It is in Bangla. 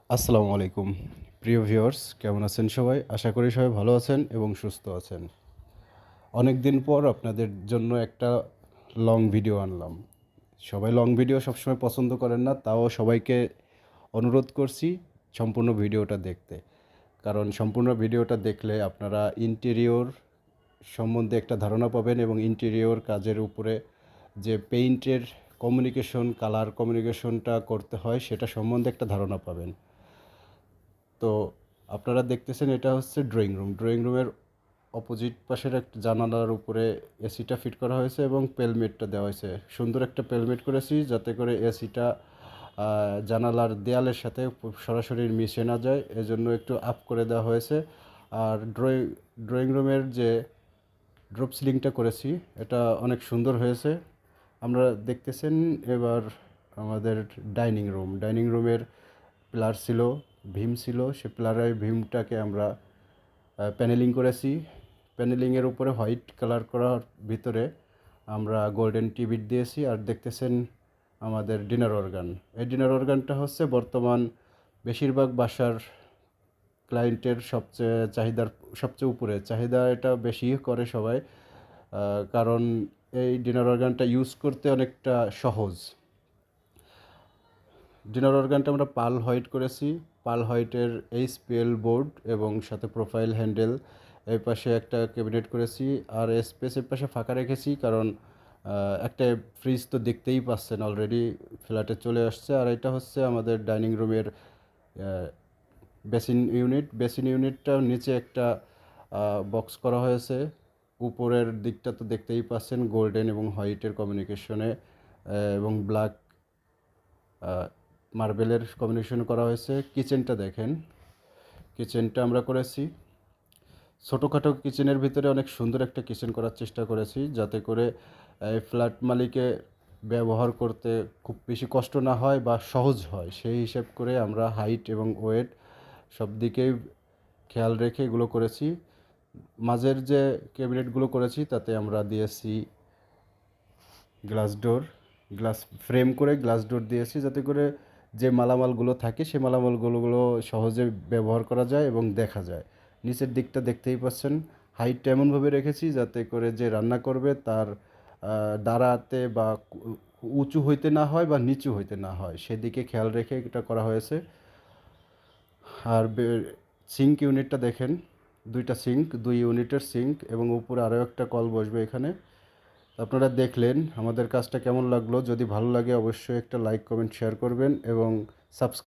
আসসালামু আলাইকুম। প্রিয় ভিউয়ার্স কেমন আছেন সবাই? আশা করি সবাই ভালো আছেন এবং সুস্থ আছেন। অনেকদিন পর আপনাদের জন্য একটা লং ভিডিও আনলাম। সবাই লং ভিডিও সবসময় পছন্দ করেন না, তাও সবাইকে অনুরোধ করছি সম্পূর্ণ ভিডিওটা দেখতে। কারণ সম্পূর্ণ ভিডিওটা দেখলে আপনারা ইন্টেরিয়র সম্বন্ধে একটা ধারণা পাবেন এবং ইন্টেরিয়র কাজের উপরে যে পেইন্টের কমিউনিকেশন, কালার কমিউনিকেশনটা করতে হয় সেটা সম্বন্ধে একটা ধারণা পাবেন। তো আপনারা দেখতেছেন এটা হচ্ছে ড্রয়িং রুম। ড্রয়িং রুমের অপোজিট পাশের একটা জানালার উপরে এসিটা ফিট করা হয়েছে এবং পেলমেটটা দেওয়া হয়েছে। সুন্দর একটা পেলমেট করেছি যাতে করে এসিটা জানালার দেয়ালের সাথে সরাসরি মিশে না যায়, এজন্য একটু আপ করে দেওয়া হয়েছে। আর ড্রয়িং রুমের যে ড্রপ সিলিংটা করেছি এটা অনেক সুন্দর হয়েছে। আমরা দেখতেছেন এবার আমাদের ডাইনিং রুমের পিলার ছিল, ভীম ছিল, সে পিলারের ভীমটাকে আমরা প্যানেলিং করেছি। প্যানেলিংয়ের উপরে হোয়াইট কালার করার ভিতরে আমরা গোল্ডেন টিবিট দিয়েছি। আর দেখতেছেন আমাদের ডিনার অর্গান। এই ডিনার অর্গানটা হচ্ছে বর্তমান বেশিরভাগ বাসার ক্লায়েন্টের সবচেয়ে উপরে চাহিদা, এটা বেশি করে সবাই। কারণ এই ডিনার অর্গানটা ইউজ করতে অনেকটা সহজ। ডিনার অর্গানটা আমরা পাল হোয়াইট করেছি। পাল হোয়াইটের এইচপিএল বোর্ড এবং সাথে প্রোফাইল হ্যান্ডেল। এই পাশে একটা ক্যাবিনেট করেছি আর স্পেসের পাশে ফাঁকা রেখেছি, কারণ একটা ফ্রিজ তো দেখতেই পাচ্ছেন অলরেডি ফ্ল্যাটে চলে আসছে। আর এটা হচ্ছে আমাদের ডাইনিং রুমের বেসিন ইউনিটটার নিচে একটা বক্স করা হয়েছে। উপরের দিকটা তো দেখতেই পাচ্ছেন গোল্ডেন এবং হোয়াইটের কমিউনিকেশনে এবং ব্ল্যাক মার্বেলের কম্বিনেশন করা হয়েছে। কিচেনটা দেখেন, কিচেনটা আমরা করেছি ছোটোখাটো কিচেনের ভিতরে অনেক সুন্দর একটা কিচেন করার চেষ্টা করেছি, যাতে করে এই ফ্ল্যাট মালিকে ব্যবহার করতে খুব বেশি কষ্ট না হয় বা সহজ হয়, সেই হিসেব করে আমরা হাইট এবং ওয়েট সব দিকেই খেয়াল রেখে এগুলো করেছি। মাঝের যে ক্যাবিনেটগুলো করেছি তাতে আমরা দিয়েছি গ্লাস ডোর, গ্লাস ফ্রেম করে গ্লাস ডোর দিয়েছি, যাতে করে যে মালামালগুলো থাকে সেই মালামালগুলো সহজে ব্যবহার করা যায় এবং দেখা যায়। নিচের দিকটা দেখতেই পাচ্ছেন হাইটটা এমনভাবে রেখেছি যাতে করে যে রান্না করবে তার দাঁড়াতে বা উঁচু হইতে না হয় বা নিচু হইতে না হয়, সেদিকে খেয়াল রেখে এটা করা হয়েছে। আর সিঙ্ক ইউনিটটা দেখেন, দুই ইউনিটের সিঙ্ক এবং উপরে আরও একটা কল বসবে এখানে। আপনারা দেখলেন আমাদের কাজটা কেমন লাগলো। যদি ভালো লাগে অবশ্যই একটা লাইক, কমেন্ট, শেয়ার করবেন এবং সাবস্ক্রাইব